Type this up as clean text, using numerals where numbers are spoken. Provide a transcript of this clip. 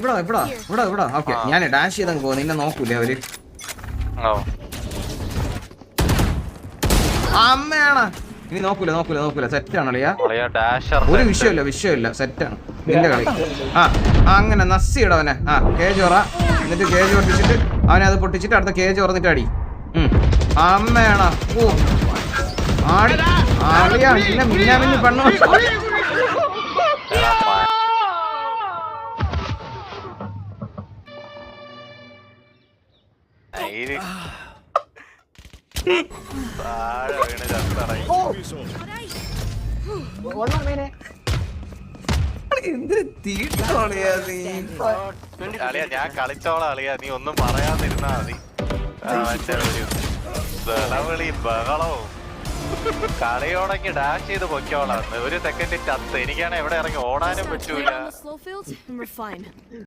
ഇവിടെ ഓക്കെ. ഞാൻ ഡാഷ് ചെയ്തങ്ങ് പോകും, നിന്നെ നോക്കൂലേ അവര്. അമ്മയാണ് ഇനി നോക്കൂല സെറ്റാണല്ലയാ. ഒരു വിഷയമില്ല സെറ്റാണ് നിന്റെ കളി. അങ്ങനെ നസ്സിയിടവനെ. കേജ് പറ, എന്നിട്ട് കേജ് പൊട്ടിച്ചിട്ട് അവനെ അത് പൊട്ടിച്ചിട്ട് അടുത്ത കേജ് പറഞ്ഞിട്ട് അടി. അമ്മയാണ് ആളിയാ നിന്നെ മിന്നാമിന്നി പണ്ണു. ഞാൻ കളിച്ചോളാം അളിയാ, നീ ഒന്നും പറയാതിരുന്നാ മതി. ബഹളവിളി ബഹളവും കളിയോടങ്ങി ഡാഷ് ചെയ്ത് പൊക്കോളാം. ഒരു സെക്കൻഡ് ചത്ത്. എനിക്കാണ് എവിടെ ഇറങ്ങി ഓടാനും പറ്റൂല.